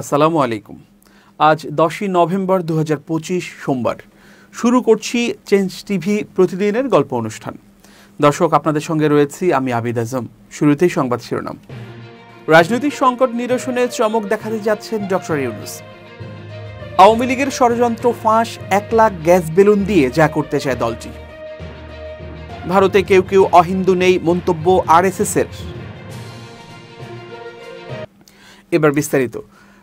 আসসালামু আলাইকুম। আজ 10ই নভেম্বর 2025 সোমবার। শুরু করছি চেঞ্জ টিভি প্রতিদিনের গল্প অনুষ্ঠান। দর্শক, আপনাদের সঙ্গে রয়েছি আমি আবিদ আজম। শুরুতেই সংবাদ শিরোনাম। রাজনৈতিক সংকট নিরসনে চমক দেখাতে যাচ্ছেন ডক্টর ইউনূস। আওয়ামী লীগের ষড়যন্ত্র ফাঁস, 1 লাখ গ্যাস বেলুন দিয়ে যা করতে চায় দলটি। ভারতে কেউ কেউ অহিন্দু নেই মন্তব্য আরএসএস এর। এবার বিস্তারিত।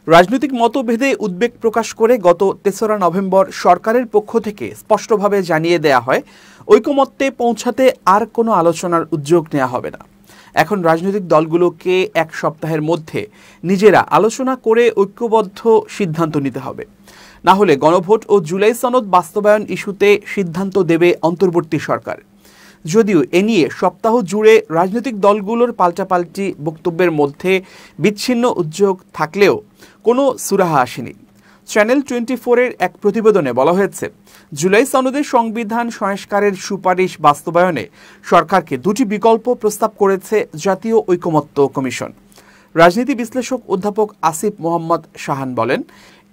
রাজনৈতিক মতভেদে উদ্বেগ প্রকাশ করে গত 3রা নভেম্বর সরকারের পক্ষ থেকে স্পষ্টভাবে জানিয়ে দেয়া হয়, ঐকমত্যে পৌঁছাতে আর কোনো আলোচনার উদ্যোগ নেওয়া হবে না। এখন রাজনৈতিক দলগুলোকে 1 সপ্তাহের মধ্যে নিজেরা আলোচনা করে ঐক্যবদ্ধ সিদ্ধান্ত নিতে হবে। না হলে গণভোট ও জুলাই সনদ বাস্তবায়ন ইস্যুতে সিদ্ধান্ত দেবে অন্তর্বর্তী সরকার। যদিও এ নিয়ে সপ্তাহ জুড়ে রাজনৈতিক দলগুলোর পাল্টাপাল্টি বক্তব্যের মধ্যে বিচ্ছিন্ন উদ্যোগ থাকলেও কোনো সুরাহা আসেনি। চ্যানেল 24-এর এক প্রতিবেদনে বলা হয়েছে, জুলাই সনদের সংবিধান সংস্কারের সুপারিশ বাস্তবায়নে সরকারকে 2টি বিকল্প প্রস্তাব করেছে জাতীয় ঐকমত্য কমিশন। রাজনীতি বিশ্লেষক অধ্যাপক আসিফ মোহাম্মদ শাহান বলেন,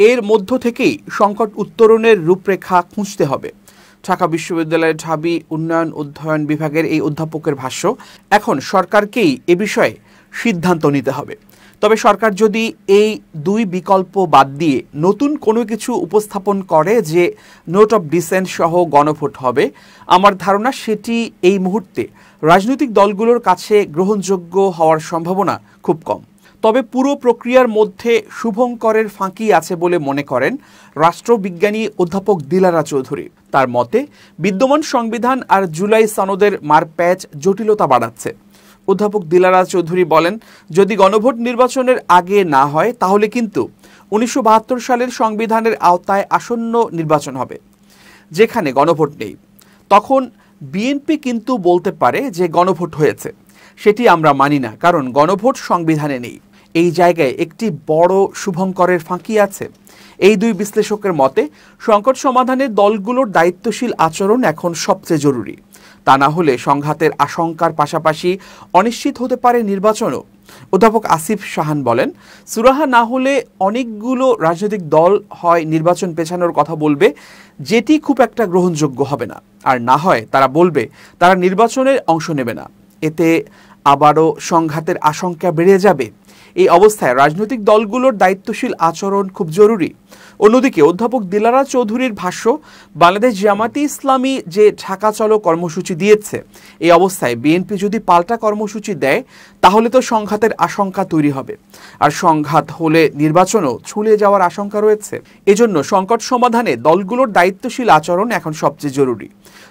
এর মধ্য থেকেই সংকট উত্তরণের রূপরেখা খুঁজতে হবে। ঢাকা বিশ্ববিদ্যালয়ের ঢাবি উন্নয়ন অধ্যয়ন বিভাগের এই অধ্যাপকের ভাষ্য, এখন সরকারকেই এ বিষয়ে সিদ্ধান্ত নিতে হবে। তবে সরকার যদি এই 2 বিকল্প বাদ দিয়ে নতুন কোনো কিছু উপস্থাপন করে যে নোট অফ ডিসেন্ট সহ গণভোট হবে, আমার ধারণা সেটি এই মুহূর্তে রাজনৈতিক দলগুলোর কাছে গ্রহণযোগ্য হওয়ার সম্ভাবনা খুব কম। তবে পুরো প্রক্রিয়ার মধ্যে শুভঙ্করের ফাঁকি আছে বলে মনে করেন রাষ্ট্রবিজ্ঞানী অধ্যাপক দিলারা চৌধুরী। তার মতে, বিদ্যমান সংবিধান আর জুলাই সনদের মারপ্যাচ জটিলতা বাড়াচ্ছে। অধ্যাপক দিলারা চৌধুরী বলেন, যদি গণভোট নির্বাচনের আগে না হয় তাহলে কিন্তু 1972 সালের সংবিধানের আওতায় আসন্ন নির্বাচন হবে, যেখানে গণভোট নেই। তখন বিএনপি কিন্তু বলতে পারে যে গণভোট হয়েছে। সেটি আমরা মানি না, কারণ গণভোট সংবিধানে নেই। এই জায়গায় একটি বড় শুভঙ্করের ফাঁকি আছে। এই 2 বিশ্লেষকের মতে, সংকট সমাধানে দলগুলোর দায়িত্বশীল আচরণ এখন সবচেয়ে জরুরি। তা না হলে সংঘাতের আশঙ্কার পাশাপাশি অনিশ্চিত হতে পারে নির্বাচনও। অধ্যাপক আসিফ শাহান বলেন, সুরাহা না হলে অনেকগুলো রাজনৈতিক দল হয় নির্বাচন পেছানোর কথা বলবে, যেটি খুব একটা গ্রহণযোগ্য হবে না। আর না হয় তারা বলবে তারা নির্বাচনের অংশ নেবে না। এতে আবারও সংঘাতের আশঙ্কা বেড়ে যাবে। এই অবস্থায় রাজনৈতিক দলগুলোর দায়িত্বশীল আচরণ খুব জরুরি। অন্যদিকে অধ্যাপক দিলারা চৌধুরীর ভাষ্য, বাংলাদেশ জামায়াতে ইসলামী যে ঢাকা চলো কর্মসূচি দিয়েছে, এই অবস্থায় বিএনপি যদি পাল্টা কর্মসূচি দেয় তাহলে তো সংঘাতের আশঙ্কা তৈরি হবে। আর সংঘাত হলে নির্বাচনও ছুলে যাওয়ার আশঙ্কা রয়েছে। এজন্য সংকট সমাধানে দলগুলোর দায়িত্বশীল আচরণ এখন সবচেয়ে জরুরি।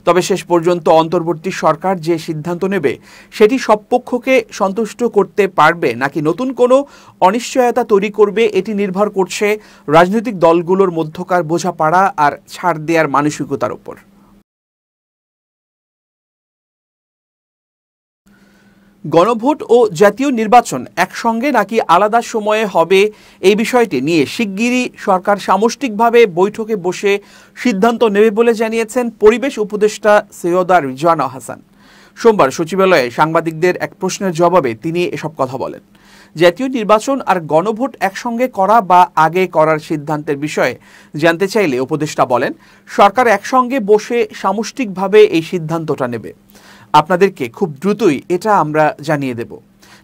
তবে শেষ পর্যন্ত অন্তর্বর্তী সরকার যে সিদ্ধান্ত নেবে সেটি সব পক্ষকে সন্তুষ্ট করতে পারবে নাকি নতুন কোনো অনিশ্চয়তা তৈরি করবে, এটি নির্ভর করছে রাজনৈতিক দলগুলোর মধ্যকার বোঝাপড়া আর ছাড় দেওয়ার মানসিকতার উপর। গণভোট ও জাতীয় নির্বাচন একসঙ্গে নাকি আলাদা সময়ে হবে, এই বিষয়টি নিয়ে শিগগিরই সরকার সামষ্টিকভাবে বৈঠকে বসে সিদ্ধান্ত নেবে বলে জানিয়েছেন পরিবেশ উপদেষ্টা সৈয়দা রিজওয়ানা হাসান। সোমবার সচিবালয়ে সাংবাদিকদের এক প্রশ্নের জবাবে তিনি এসব কথা বলেন। জাতীয় নির্বাচন আর গণভোট একসঙ্গে করা বা আগে করার সিদ্ধান্তের বিষয়ে জানতে চাইলে উপদেষ্টা বলেন, সরকার একসঙ্গে বসে সামষ্টিকভাবে এই সিদ্ধান্তটা নেবে। আপনাদেরকে খুব দ্রুতই এটা আমরা জানিয়ে দেব।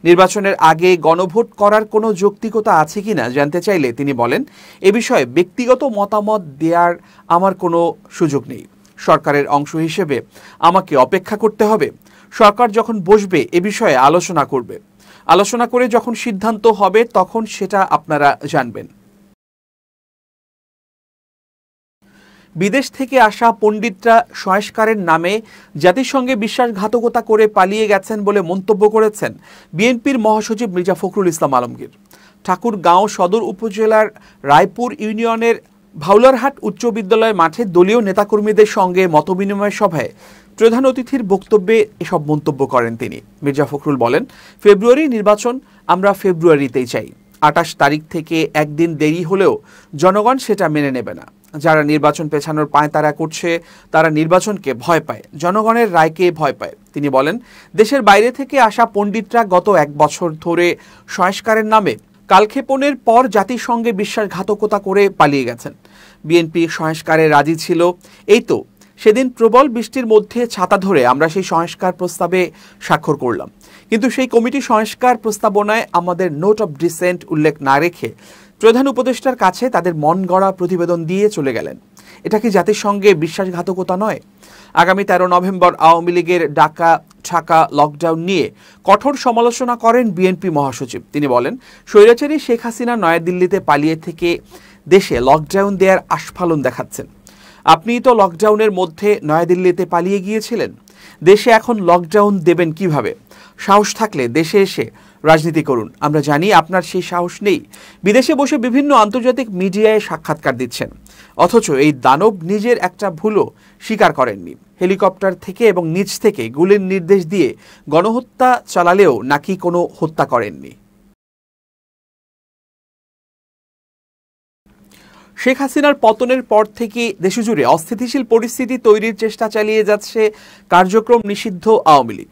নির্বাচনের আগে গণভোট করার কোনো যৌক্তিকতা আছে কিনা জানতে চাইলে তিনি বলেন, এ বিষয়ে ব্যক্তিগত মতামত দেওয়ার আমার কোনো সুযোগ নেই। সরকারের অংশ হিসেবে আমাকে অপেক্ষা করতে হবে। সরকার যখন বসবে এ বিষয়ে আলোচনা করবে। আলোচনা করে যখন সিদ্ধান্ত হবে তখন সেটা আপনারা জানবেন। বিদেশ থেকে আসা পণ্ডিতরা সংস্কারের নামে জাতিসংঘে বিশ্বাসঘাতকতা করে পালিয়ে গেছেন বলে মন্তব্য করেছেন বিএনপির মহাসচিব মির্জা ফখরুল ইসলাম আলমগীর। ঠাকুরগাঁও সদর উপজেলার রায়পুর ইউনিয়নের ভাউলারহাট উচ্চ বিদ্যালয় মাঠে দলীয় নেতাকর্মীদের সঙ্গে মতবিনিময় সভায় প্রধান অতিথির বক্তব্যে এসব মন্তব্য করেন তিনি। মির্জা ফখরুল বলেন, ফেব্রুয়ারি নির্বাচন আমরা ফেব্রুয়ারিতেই চাই। 28 তারিখ থেকে একদিন দেরি হলেও জনগণ সেটা মেনে নেবে না। যারা নির্বাচন পেছানোর পায়তারা করছে তারা নির্বাচনকে ভয় পায়, জনগণের রায়কে ভয় পায়। তিনি বলেন, দেশের বাইরে থেকে আসা পণ্ডিতরা গত 1 বছর ধরে সংস্কারের নামে কালক্ষেপণের পর জাতিসংঘে বিশ্বাসঘাতকতা করে পালিয়ে গেছেন। বিএনপি সংস্কারে রাজি ছিল, এই তো সেদিন প্রবল বৃষ্টির মধ্যে ছাতা ধরে আমরা সেই সংস্কার প্রস্তাবে স্বাক্ষর করলাম, কিন্তু সেই কমিটি সংস্কার প্রস্তাবনায় আমাদের নোট অব ডিসেন্ট উল্লেখ না রেখে প্রধান উপদেষ্টার কাছে তাদের মন গড়া প্রতিবেদন দিয়ে চলে গেলেন। এটা কি জাতিসংঘে বিশ্বাসঘাতকতা নয়? আগামী 13 নভেম্বর আওয়ামী লীগের ঢাকা লকডাউন নিয়ে কঠোর সমালোচনা করেন বিএনপি মহাসচিব। তিনি বলেন, স্বৈরাচারী শেখ হাসিনা নয়াদিল্লিতে পালিয়ে থেকে দেশে লকডাউন দেওয়ার আস্ফালন দেখাচ্ছেন। আপনিই তো লকডাউনের মধ্যে নয়াদিল্লিতে পালিয়ে গিয়েছিলেন। দেশে এখন লকডাউন দেবেন কিভাবে? সাহস থাকলে দেশে এসে রাজনীতি করুন। আমরা জানি আপনার সেই সাহস নেই। বিদেশে বসে বিভিন্ন আন্তর্জাতিক মিডিয়ায় সাক্ষাৎকার দিচ্ছেন, অথচ এই দানব নিজের একটা ভুলও স্বীকার করেননি। হেলিকপ্টার থেকে এবং নিচ থেকে গুলির নির্দেশ দিয়ে গণহত্যা চালালেও নাকি কোনো হত্যা করেননি। শেখ হাসিনার পতনের পর থেকে দেশজুড়ে অস্থিতিশীল পরিস্থিতি তৈরির চেষ্টা চালিয়ে যাচ্ছে কার্যক্রম নিষিদ্ধ আওয়ামী লীগ।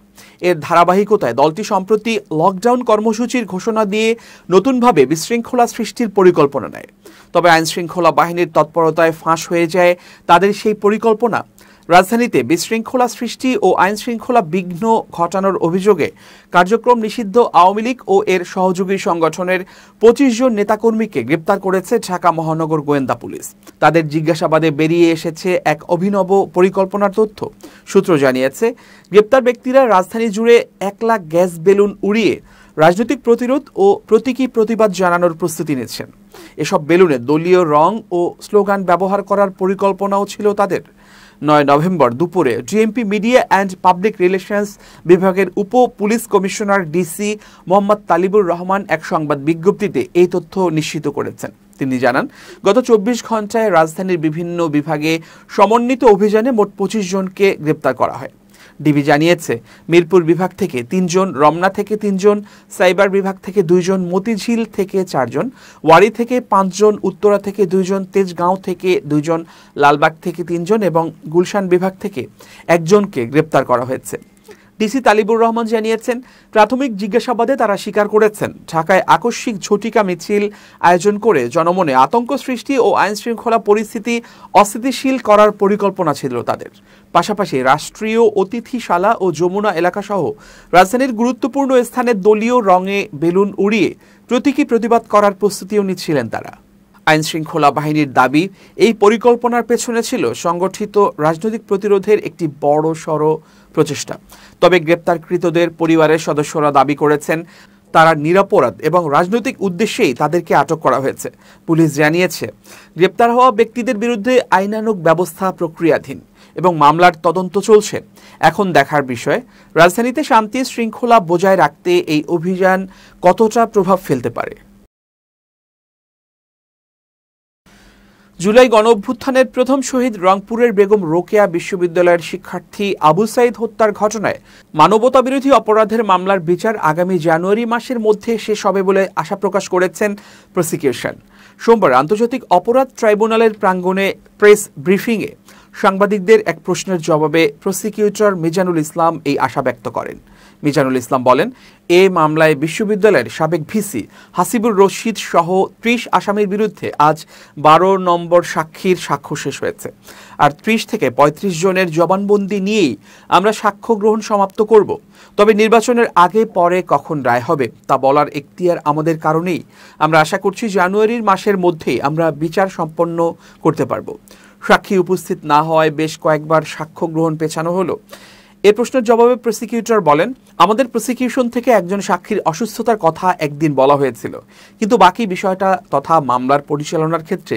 এর ধারাবাহিকতায় দলটি সম্প্রতি লকডাউন কর্মসূচির ঘোষণা দিয়ে নতুনভাবে বিশৃঙ্খলা সৃষ্টির পরিকল্পনা নেয়। তবে আইনশৃঙ্খলা বাহিনীর তৎপরতায় ফাঁস হয়ে যায় তাদের সেই পরিকল্পনা। রাজধানীতে বিশৃঙ্খলা সৃষ্টি ও আইনশৃঙ্খলা বিঘ্ন ঘটানোর অভিযোগে কার্যক্রম নিষিদ্ধ আওয়ামী লীগ ও এর সহযোগী সংগঠনের 25 জন নেতাকর্মীকে গ্রেপ্তার করেছে ঢাকা মহানগর গোয়েন্দা পুলিশ। তাদের জিজ্ঞাসাবাদে বেরিয়ে এসেছে এক অভিনব পরিকল্পনার তথ্য। সূত্র জানিয়েছে, গ্রেপ্তার ব্যক্তিরা রাজধানী জুড়ে 1 লাখ গ্যাস বেলুন উড়িয়ে রাজনৈতিক প্রতিরোধ ও প্রতীকী প্রতিবাদ জানানোর প্রস্তুতি নিচ্ছেন। এসব বেলুনে দলীয় রং ও স্লোগান ব্যবহার করার পরিকল্পনাও ছিল তাদের। 9 নভেম্বর দুপুরে DMP media and public relations বিভাগের উপ police commissioner DC Mohammad Talibur Rahman এক সংবাদ বিজ্ঞপ্তিতে এই তথ্য নিশ্চিত করেছেন। তিনি জানান, গত 24 ঘন্টায় রাজধানীর বিভিন্ন বিভাগে সমন্বিত অভিযানে মোট 25 জনকে গ্রেপ্তার করা হয়। ডিবি জানিয়েছে, মিরপুর বিভাগ থেকে 3 জন, রমনা থেকে 3 জন, সাইবার বিভাগ থেকে 2 জন, মতিঝিল থেকে 4 জন, ওয়ারি থেকে 5 জন, উত্তরা থেকে 2 জন, তেজগাঁও থেকে 2 জন, লালবাগ থেকে 3 জন এবং গুলশান বিভাগ থেকে 1 জনকে গ্রেপ্তার করা হয়েছে। ডিসি তালিবুর রহমান জানিয়েছেন, প্রাথমিক জিজ্ঞাসাবাদে তারা স্বীকার করেছেন ঢাকায় আকস্মিক ঝটিকা মিছিল আয়োজন করে জনমনে আতঙ্ক সৃষ্টি ও আইনশৃঙ্খলা পরিস্থিতি অস্থিতিশীল করার পরিকল্পনা ছিল তাদের। পাশাপাশি রাষ্ট্রীয় অতিথিশালা ও যমুনা এলাকাসহ রাজধানীর গুরুত্বপূর্ণ স্থানে দলীয় রঙে বেলুন উড়িয়ে প্রতীকী প্রতিবাদ করার প্রস্তুতিও নিচ্ছিলেন তারা। আইনশৃঙ্খলা বাহিনীর দাবি, এই পরিকল্পনার পেছনে ছিল সংগঠিত রাজনৈতিক প্রতিরোধের একটি বড়সড় প্রচেষ্টা। তবে গ্রেপ্তারকৃতদের পরিবারের সদস্যরা দাবি করেছেন তারা নিরপরাধ এবং রাজনৈতিক উদ্দেশ্যেই তাদেরকে আটক করা হয়েছে। পুলিশ জানিয়েছে, গ্রেপ্তার হওয়া ব্যক্তিদের বিরুদ্ধে আইনানুগ ব্যবস্থা প্রক্রিয়াধীন এবং মামলার তদন্ত চলছে। এখন দেখার বিষয়, রাজধানীতে শান্তি শৃঙ্খলা বজায় রাখতে এই অভিযান কতটা প্রভাব ফেলতে পারে। জুলাই গণঅভ্যুত্থানের প্রথম শহীদ রংপুরের বেগম রোকেয়া বিশ্ববিদ্যালয়ের শিক্ষার্থী আবু সাইদ হত্যার ঘটনায় মানবতাবিরোধী অপরাধের মামলার বিচার আগামী জানুয়ারি মাসের মধ্যে শেষ হবে বলে আশা প্রকাশ করেছেন প্রসিকিউশন। সোমবার আন্তর্জাতিক অপরাধ ট্রাইব্যুনালের প্রাঙ্গণে প্রেস ব্রিফিংয়ে সাংবাদিকদের এক প্রশ্নের জবাবে প্রসিকিউটর মিজানুল ইসলাম এই আশা ব্যক্ত করেন। মিজানুল ইসলাম বলেন, এ মামলায় বিশ্ববিদ্যালয়ের সাবেক ভিসি হাসিবুর রশিদ সহ 30 আসামির বিরুদ্ধে আজ 12 নম্বর সাক্ষীর সাক্ষ্য শেষ হয়েছে। আর 30 থেকে 35 জনের জবানবন্দি নিয়েই আমরা সাক্ষ্য গ্রহণ সমাপ্ত করব। তবে নির্বাচনের আগে পরে কখন রায় হবে তা বলার এখতিয়ার আমাদের কারণেই। আমরা আশা করছি জানুয়ারির মাসের মধ্যেই আমরা বিচার সম্পন্ন করতে পারব। সাক্ষী উপস্থিত না হওয়ায় বেশ কয়েকবার সাক্ষ্য গ্রহণ পেছানো হলো। এ প্রশ্নের জবাবে প্রসিকিউটর বলেন, আমাদের প্রসিকিউশন থেকে একজন সাক্ষীর অসুস্থতার কথা একদিন বলা হয়েছিল, কিন্তু বাকি বিষয়টা তথা মামলার পরিচালনার ক্ষেত্রে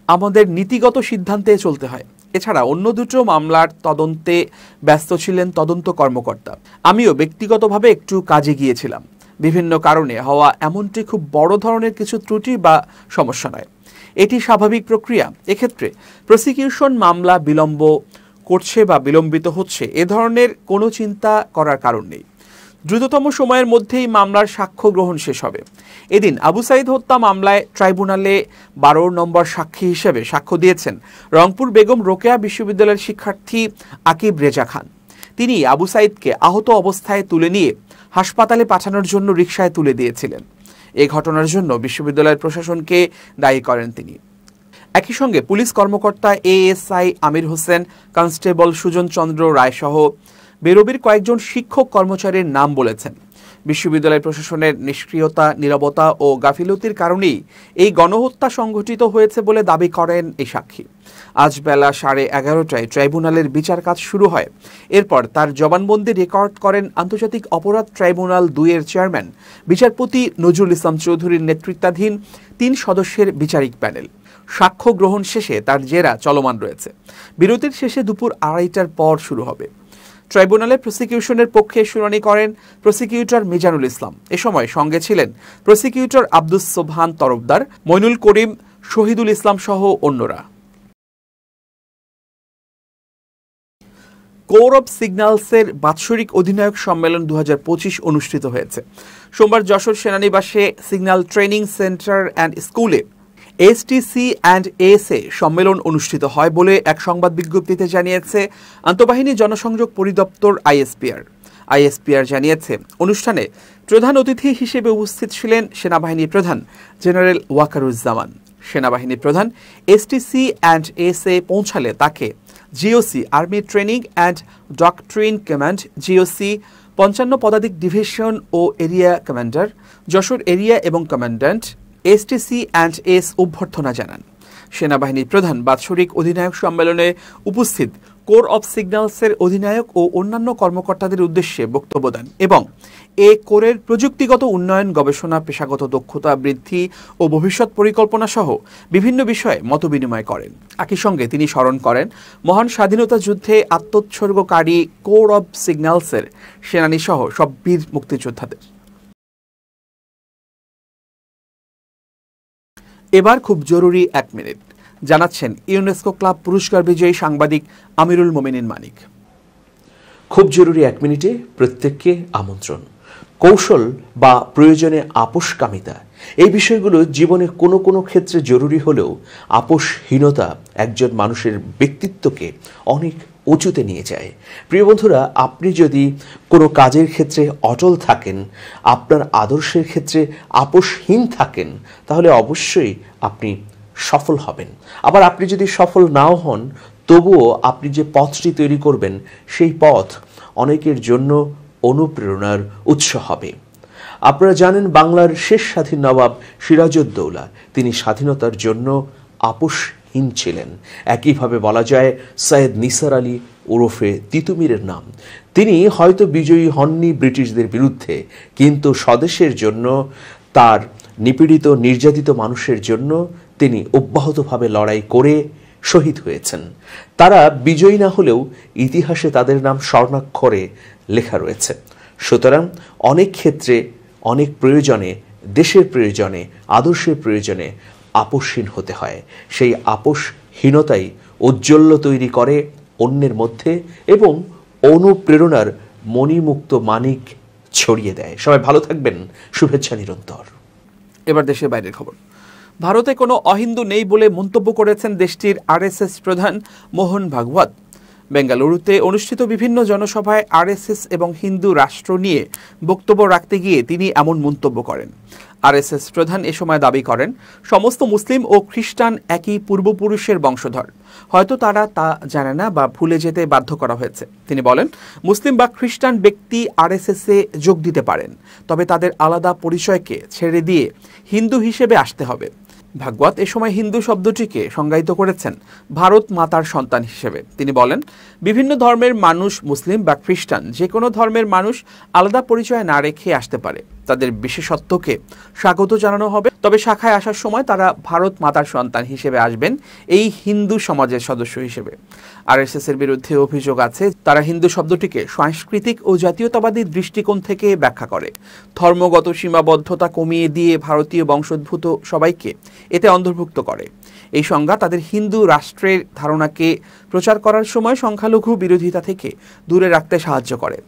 আমাদের নীতিগত সিদ্ধান্তে চলতে হয়। এছাড়া অন্য দুটো মামলার তদন্তে ব্যস্ত ছিলেন তদন্ত কর্মকর্তা। আমিও ব্যক্তিগতভাবে একটু কাজে গিয়েছিলাম। বিভিন্ন কারণে হওয়া এমনটি খুব বড় ধরনের কিছু ত্রুটি বা সমস্যা নয়, এটি স্বাভাবিক প্রক্রিয়া। এক্ষেত্রে প্রসিকিউশন মামলা বিলম্ব করছে বা বিলম্বিত হচ্ছে এ ধরনের কোনো চিন্তা করার কারণ নেই। দ্রুততম সময়ের মধ্যেই মামলার সাক্ষ্য গ্রহণ শেষ হবে। এদিন আবু সাইদ হত্যা মামলায় ট্রাইব্যুনালে 12 নম্বর সাক্ষী হিসেবে সাক্ষ্য দিয়েছেন রংপুর বেগম রোকেয়া বিশ্ববিদ্যালয়ের শিক্ষার্থী আকিব রেজা খান। তিনি আবু সাইদকে আহত অবস্থায় তুলে নিয়ে হাসপাতালে পাঠানোর জন্য রিকশায় তুলে দিয়েছিলেন। এই ঘটনার জন্য বিশ্ববিদ্যালয়ের প্রশাসনকে দায়ী করেন তিনি। একই সঙ্গে পুলিশ কর্মকর্তা এএসআই আমির হোসেন, কনস্টেবল সুজন চন্দ্র রায় সহ বেরোবির কয়েকজন শিক্ষক কর্মচারীর নাম বলেছেন। বিশ্ববিদ্যালয় প্রশাসনের নিষ্ক্রিয়তা, নীরবতা ও গাফিলতির কারণেই এই গণহত্যা সংঘটিত হয়েছে বলে দাবি করেন এই সাক্ষী। আজ বেলা 11:30টায় ট্রাইব্যুনালের বিচার কাজ শুরু হয়। এরপর তার জবানবন্দি রেকর্ড করেন আন্তর্জাতিক অপরাধ ট্রাইব্যুনাল 2-এর চেয়ারম্যান বিচারপতি নজরুল ইসলাম চৌধুরীর নেতৃত্বাধীন 3 সদস্যের বিচারিক প্যানেল। সাক্ষ্য গ্রহণ শেষে তার জেরা চলমান রয়েছে। বিরতির শেষে দুপুর 2:30টার পর শুরু হবে। ট্রাইব্যুনালে প্রসিকিউশনের পক্ষে শুনানি করেন প্রসিকিউটর মিজানুল ইসলাম। এ সময় সঙ্গে ছিলেন প্রসিকিউটর আব্দুস সোবহান তরফদার, মইনুল করিম, শহীদুল ইসলাম সহ অন্যরা। কোর অব সিগন্যালসের বাৎসরিক অধিনায়ক সম্মেলন 2025 অনুষ্ঠিত হয়েছে। সোমবার যশোর সেনানিবাসে সিগন্যাল ট্রেনিং সেন্টার অ্যান্ড স্কুলে STC&ASA সম্মেলন অনুষ্ঠিত হয় বলে এক সংবাদ বিজ্ঞপ্তিতে জানিয়েছে আন্তঃবাহিনী জনসংযোগ পরিদপ্তর আইএসপিআর জানিয়েছে, অনুষ্ঠানে প্রধান অতিথি হিসেবে উপস্থিত ছিলেন সেনাবাহিনী প্রধান জেনারেল ওয়াকারুজ্জামান। সেনাবাহিনী প্রধান STC&ASA পৌঁছালে তাকে GOC, army training and doctrine command, GOC 55 পদাতিক ডিভিশন ও এরিয়া কমান্ডার, যশোর এরিয়া এবং কমান্ড্যান্ট STC&AS অভ্যর্থনা জানান। সেনাবাহিনী প্রধান বাৎসরিক অধিনায়ক সম্মেলনে উপস্থিত কোর অব সিগন্যালসের অধিনায়ক ও অন্যান্য কর্মকর্তাদের উদ্দেশ্যে বক্তব্য দেন এবং এ কোরের প্রযুক্তিগত উন্নয়ন, গবেষণা, পেশাগত দক্ষতা বৃদ্ধি ও ভবিষ্যৎ পরিকল্পনা সহ বিভিন্ন বিষয়ে মতবিনিময় করেন। একই সঙ্গে তিনি স্মরণ করেন মহান স্বাধীনতা যুদ্ধে আত্মোৎসর্গকারী কোর অব সিগন্যালসের সেনানী সহ সব বীর মুক্তিযোদ্ধাদের। এবার খুব জরুরি 1 মিনিট জানাচ্ছেন ইউনেস্কো ক্লাব পুরস্কার বিজয়ী সাংবাদিক আমিরুল মোমিনিন মানিক। খুব জরুরি 1 মিনিটে প্রত্যেককে আমন্ত্রণ। কৌশল বা প্রয়োজনে আপোষকামিতা, এই বিষয়গুলো জীবনে কোনো কোনো ক্ষেত্রে জরুরি হলেও আপোষহীনতা একজন মানুষের ব্যক্তিত্বকে অনেক উঁচুতে নিয়ে যায়। প্রিয় বন্ধুরা, আপনি যদি কোনো কাজের ক্ষেত্রে অটল থাকেন, আপনার আদর্শের ক্ষেত্রে আপোষহীন থাকেন, তাহলে অবশ্যই আপনি সফল হবেন। আবার আপনি যদি সফল নাও হন, তবুও আপনি যে পথটি তৈরি করবেন সেই পথ অনেকের জন্য অনুপ্রেরণার উৎস হবে। আপনারা জানেন বাংলার শেষ স্বাধীন নবাব সিরাজউদ্দৌলা, তিনি স্বাধীনতার জন্য আপোষহীন ছিলেন। একইভাবে বলা যায় সৈয়দ নিসার আলী ওরফে তিতুমিরের নাম। তিনি হয়তো বিজয়ী হননি ব্রিটিশদের বিরুদ্ধে, কিন্তু স্বদেশের জন্য, তার নিপীড়িত নির্যাতিত মানুষের জন্য তিনি অব্যাহতভাবে লড়াই করে শহীদ হয়েছেন। তারা বিজয়ী না হলেও ইতিহাসে তাদের নাম স্বর্ণাক্ষরে লেখা রয়েছে। সুতরাং অনেক ক্ষেত্রে, অনেক প্রয়োজনে, দেশের প্রয়োজনে, আদর্শের প্রয়োজনে আপোষহীন হতে হয়। সেই আপোষহীনতাই ঔজ্জ্বল্য তৈরি করে অন্যের মধ্যে এবং অনুপ্রেরণার মণিমুক্ত মানিক ছড়িয়ে দেয়। সবাই ভালো থাকবেন, শুভেচ্ছা নিরন্তর। এবার দেশের বাইরের খবর। ভারতে কোনো অহিন্দু নেই বলে মন্তব্য করেছেন দেশটির RSS প্রধান মোহন ভাগবত। বেঙ্গালুরুতে অনুষ্ঠিত বিভিন্ন জনসভায় RSS এবং হিন্দু রাষ্ট্র নিয়ে বক্তব্য রাখতে গিয়ে তিনি এমন মন্তব্য করেন। RSS প্রধান এ সময় দাবি করেন সমস্ত মুসলিম ও খ্রিস্টান একই পূর্বপুরুষের বংশধর, হয়তো তারা তা জানে না বা ভুলে যেতে বাধ্য করা হয়েছে। তিনি বলেন মুসলিম বা খ্রিস্টান ব্যক্তি RSS-এ যোগ দিতে পারেন, তবে তাদের আলাদা পরিচয়কে ছেড়ে দিয়ে হিন্দু হিসেবে আসতে হবে। ভাগবত এ সময় হিন্দু শব্দটিকে সংজ্ঞায়িত করেছেন ভারত মাতার সন্তান হিসেবে। তিনি বলেন বিভিন্ন ধর্মের মানুষ, মুসলিম বা খ্রিস্টান যে কোনো ধর্মের মানুষ আলাদা পরিচয় না রেখে আসতে পারে, তাদের বিশেষত্বকে স্বাগত জানানো হবে, তবে শাখায় আসার সময় তারা ভারত মাতার সন্তান হিসেবে আসবেন এই হিন্দু সমাজের সদস্য হিসেবে। RSS এর বিরুদ্ধে অভিযোগ আছে তারা হিন্দু শব্দটিকে সাংস্কৃতিক ও জাতীয়তাবাদী দৃষ্টিকোণ থেকে ব্যাখ্যা করে, ধর্মগত সীমাবদ্ধতা কমিয়ে দিয়ে ভারতীয় বংশোদ্ভূত সবাইকে এতে অন্তর্ভুক্ত করে। এই সংজ্ঞা তাদের হিন্দু রাষ্ট্রের ধারণাকে প্রচার করার সময় সংখ্যালঘু বিরোধিতা থেকে দূরে রাখতে সাহায্য করে।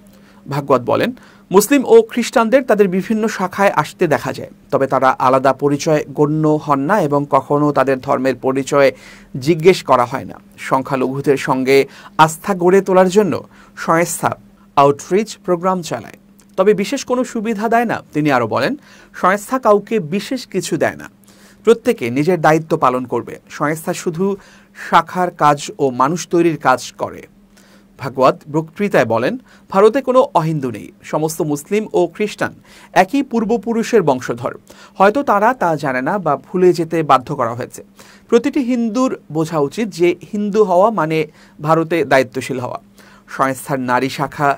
ভাগবত বলেন মুসলিম ও খ্রিস্টানদের তাদের বিভিন্ন শাখায় আসতে দেখা যায়, তবে তারা আলাদা পরিচয় গণ্য হন না এবং কখনো তাদের ধর্মের পরিচয় জিজ্ঞেস করা হয় না। সংখ্যালঘুদের সঙ্গে আস্থা গড়ে তোলার জন্য সংস্থা আউটরিচ প্রোগ্রাম চালায়। তবে বিশেষ কোনো সুবিধা দেয় না। তিনি আরও বলেন, সংস্থা কাউকে বিশেষ কিছু দেয় না, প্রত্যেকে নিজের দায়িত্ব পালন করবে। সংস্থা শুধু শাখার কাজ ও মানুষ তৈরির কাজ করে। ভাগবত বক্তৃতায় বলেন, ভারতে কোনো অহিন্দু নেই, সমস্ত মুসলিম ও খ্রিস্টান একই পূর্বপুরুষের বংশধর। হয়তো তারা তা জানে না বা ভুলে যেতে বাধ্য করা হয়েছে। প্রতিটি হিন্দুর বোঝা উচিত যে হিন্দু হওয়া মানে ভারতে দায়িত্বশীল হওয়া। সংস্থার নারী শাখা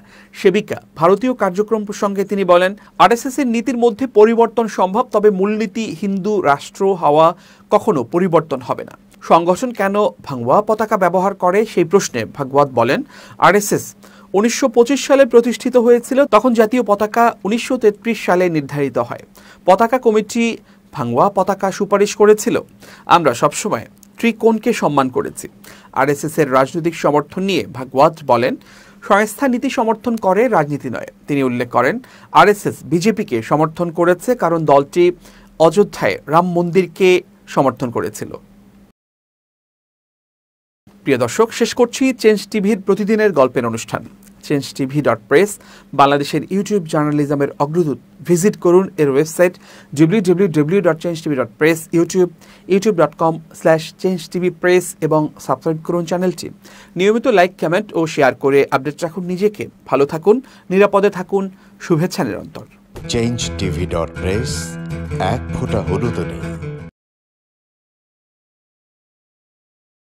সেবিকা ভারতীয় কার্যক্রম প্রসঙ্গে তিনি বলেন, আরএসএসের নীতির মধ্যে পরিবর্তন সম্ভব, তবে মূলনীতি হিন্দু রাষ্ট্র হওয়া কখনো পরিবর্তন হবে না। সংগঠন কেন ভাংওয়া পতাকা ব্যবহার করে সেই প্রশ্নে ভাগবত বলেন, আরএসএস 1925 সালে প্রতিষ্ঠিত হয়েছিল, তখন জাতীয় পতাকা 1933 সালে নির্ধারিত হয়। পতাকা কমিটি ভাংওয়া পতাকা সুপারিশ করেছিল। আমরা সবসময় ত্রিকোণকে সম্মান করেছি। আরএসএস এর রাজনৈতিক সমর্থন নিয়ে ভাগবত বলেন, সংস্থা নীতি সমর্থন করে, রাজনীতি নয়। তিনি উল্লেখ করেন, আরএসএস বিজেপিকে সমর্থন করেছে কারণ দলটি অযোধ্যায় রাম মন্দিরকে সমর্থন করেছিল। প্রিয় দর্শক, শেষ করছি চেঞ্জ টিভির প্রতিদিনের গল্পের অনুষ্ঠান। changetv.press বাংলাদেশের ইউটিউব জার্নালিজমের অগ্রদূত। ভিজিট করুন এর ওয়েবসাইট www.changetv.press, youtube.com/changetvpress এবং সাবস্ক্রাইব করুন চ্যানেলটি। নিয়মিত লাইক, কমেন্ট ও শেয়ার করে আপডেট রাখুন নিজেকে। ভালো থাকুন, নিরাপদে থাকুন। শুভেচ্ছা নিরন্তর। changetv.press, এক ফোঁটা হলুদ নেই।